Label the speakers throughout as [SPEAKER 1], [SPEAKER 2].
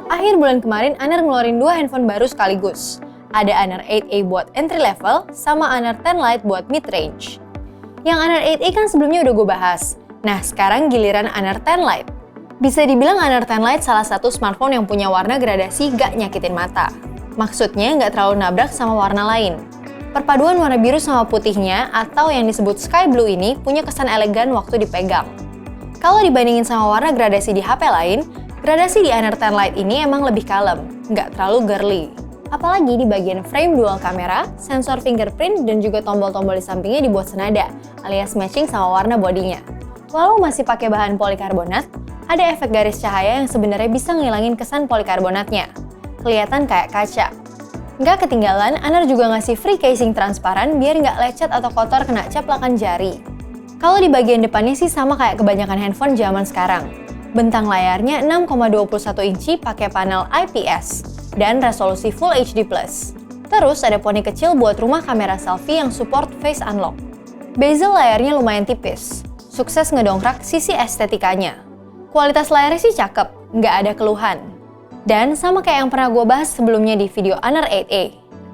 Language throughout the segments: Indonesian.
[SPEAKER 1] Akhir bulan kemarin, Honor ngeluarin 2 handphone baru sekaligus. Ada Honor 8A buat entry level, sama Honor 10 Lite buat mid-range. Yang Honor 8A kan sebelumnya udah gue bahas. Nah, sekarang giliran Honor 10 Lite. Bisa dibilang Honor 10 Lite salah satu smartphone yang punya warna gradasi gak nyakitin mata. Maksudnya nggak terlalu nabrak sama warna lain. Perpaduan warna biru sama putihnya, atau yang disebut sky blue ini, punya kesan elegan waktu dipegang. Kalau dibandingin sama warna gradasi di HP lain, gradasi di Honor 10 Lite ini emang lebih kalem, nggak terlalu girly. Apalagi di bagian frame dual kamera, sensor fingerprint, dan juga tombol-tombol di sampingnya dibuat senada, alias matching sama warna bodinya. Walau masih pakai bahan polikarbonat, ada efek garis cahaya yang sebenarnya bisa ngilangin kesan polikarbonatnya. Kelihatan kayak kaca. Nggak ketinggalan, Honor juga ngasih free casing transparan biar nggak lecet atau kotor kena caplakan jari. Kalau di bagian depannya sih sama kayak kebanyakan handphone zaman sekarang. Bentang layarnya 6,21 inci pakai panel IPS dan resolusi Full HD+. Terus ada poni kecil buat rumah kamera selfie yang support face unlock. Bezel layarnya lumayan tipis, sukses ngedongkrak sisi estetikanya. Kualitas layarnya sih cakep, nggak ada keluhan. Dan sama kayak yang pernah gue bahas sebelumnya di video Honor 8A.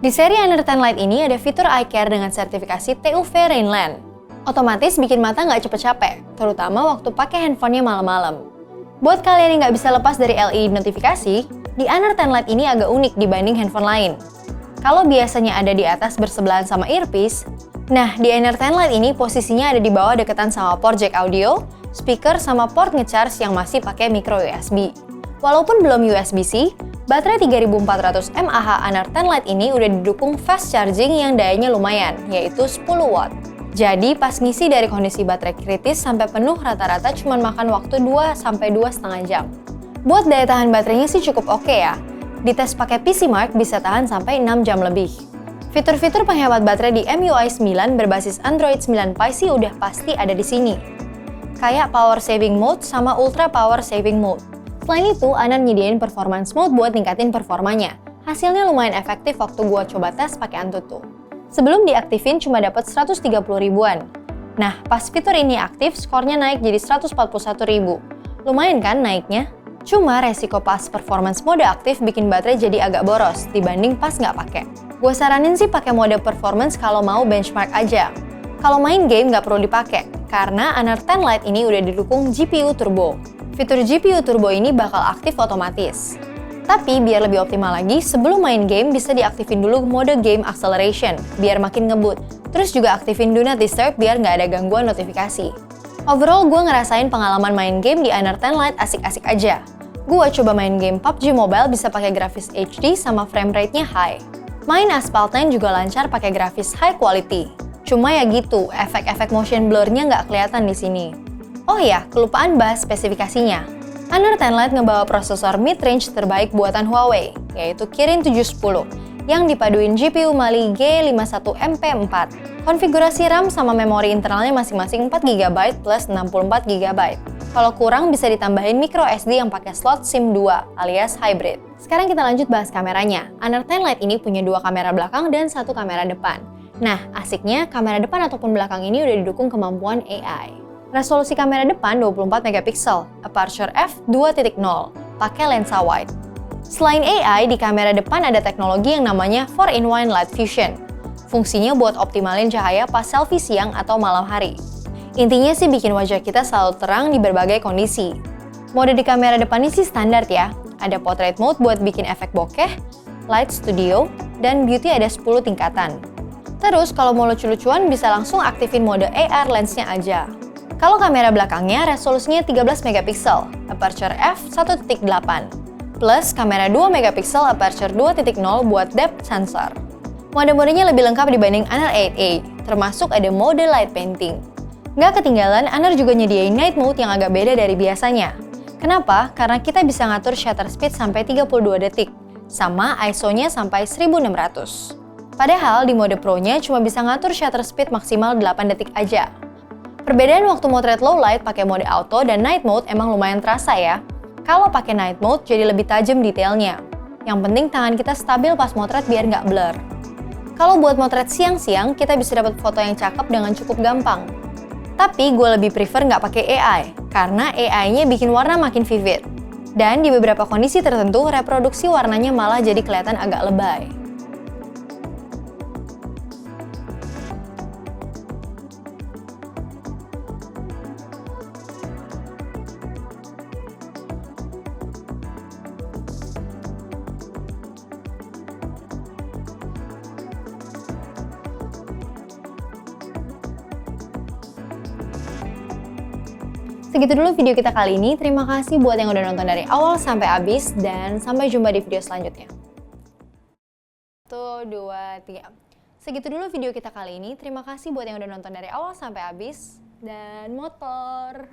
[SPEAKER 1] Di seri Honor 10 Lite ini ada fitur eye care dengan sertifikasi TUV Rainland. Otomatis bikin mata nggak cepet capek, terutama waktu pakai handphonenya malam-malam. Buat kalian yang nggak bisa lepas dari LED notifikasi, di Honor 10 Lite ini agak unik dibanding handphone lain. Kalau biasanya ada di atas bersebelahan sama earpiece, nah di Honor 10 Lite ini posisinya ada di bawah deketan sama port jack audio, speaker sama port ngecharge yang masih pakai micro USB. Walaupun belum USB-C, baterai 3400 mAh Honor 10 Lite ini udah didukung fast charging yang dayanya lumayan, yaitu 10 watt. Jadi pas ngisi dari kondisi baterai kritis sampai penuh rata-rata cuma makan waktu 2-2,5 jam. Buat daya tahan baterainya sih cukup oke ya. Dites pakai PCMark bisa tahan sampai 6 jam lebih. Fitur-fitur penghemat baterai di MIUI 9 berbasis Android 9 Pie sih udah pasti ada di sini. Kayak power saving mode sama ultra power saving mode. Selain itu, Honor nyediain performance mode buat ningkatin performanya. Hasilnya lumayan efektif waktu gua coba tes pakai Antutu. Sebelum diaktifin cuma dapat 130 ribuan. Nah, pas fitur ini aktif, skornya naik jadi 141 ribu. Lumayan kan naiknya? Cuma resiko pas performance mode aktif bikin baterai jadi agak boros dibanding pas nggak pakai. Gue saranin sih pakai mode performance kalau mau benchmark aja. Kalau main game nggak perlu dipakai, karena Honor 10 Lite ini udah didukung GPU Turbo. Fitur GPU Turbo ini bakal aktif otomatis. Tapi biar lebih optimal lagi, sebelum main game bisa diaktifin dulu mode Game Acceleration, biar makin ngebut. Terus juga aktifin Do Not Disturb biar nggak ada gangguan notifikasi. Overall, gue ngerasain pengalaman main game di Honor 10 Lite asik-asik aja. Gue coba main game PUBG Mobile bisa pakai grafis HD sama frame rate-nya high. Main Asphalt 9 juga lancar pakai grafis high quality. Cuma ya gitu, efek-efek motion blur-nya nggak kelihatan di sini. Oh iya, kelupaan bahas spesifikasinya. Honor 10 Lite ngebawa prosesor mid-range terbaik buatan Huawei, yaitu Kirin 710, yang dipaduin GPU Mali G51MP4. Konfigurasi RAM sama memori internalnya masing-masing 4GB plus 64GB. Kalau kurang bisa ditambahin micro SD yang pakai slot SIM 2 alias hybrid. Sekarang kita lanjut bahas kameranya. Honor 10 Lite ini punya 2 kamera belakang dan 1 kamera depan. Nah, asiknya kamera depan ataupun belakang ini udah didukung kemampuan AI. Resolusi kamera depan 24 megapiksel, aperture f2.0, pakai lensa wide. Selain AI, di kamera depan ada teknologi yang namanya 4-in-1 Light Fusion. Fungsinya buat optimalin cahaya pas selfie siang atau malam hari. Intinya sih bikin wajah kita selalu terang di berbagai kondisi. Mode di kamera depan ini sih standar ya. Ada portrait mode buat bikin efek bokeh, light studio, dan beauty ada 10 tingkatan. Terus kalau mau lucu-lucuan bisa langsung aktifin mode AR lensnya aja. Kalau kamera belakangnya resolusinya 13 megapiksel, aperture f1.8, plus kamera 2 megapiksel aperture 2.0 buat depth sensor. Mode-modenya lebih lengkap dibanding Honor 8A, termasuk ada mode light painting. Nggak ketinggalan, Honor juga nyediain night mode yang agak beda dari biasanya. Kenapa? Karena kita bisa ngatur shutter speed sampai 32 detik, sama ISO-nya sampai 1600. Padahal di mode Pro-nya cuma bisa ngatur shutter speed maksimal 8 detik aja. Perbedaan waktu motret low light pakai mode auto dan night mode emang lumayan terasa ya. Kalau pakai night mode jadi lebih tajam detailnya. Yang penting tangan kita stabil pas motret biar nggak blur. Kalau buat motret siang-siang, kita bisa dapat foto yang cakep dengan cukup gampang. Tapi gue lebih prefer nggak pakai AI, karena AI-nya bikin warna makin vivid. Dan di beberapa kondisi tertentu, reproduksi warnanya malah jadi kelihatan agak lebay. Segitu dulu video kita kali ini. Terima kasih buat yang udah nonton dari awal sampai habis, dan sampai jumpa di video selanjutnya. 1, 2, 3. Segitu dulu video kita kali ini. Terima kasih buat yang udah nonton dari awal sampai habis, dan motor.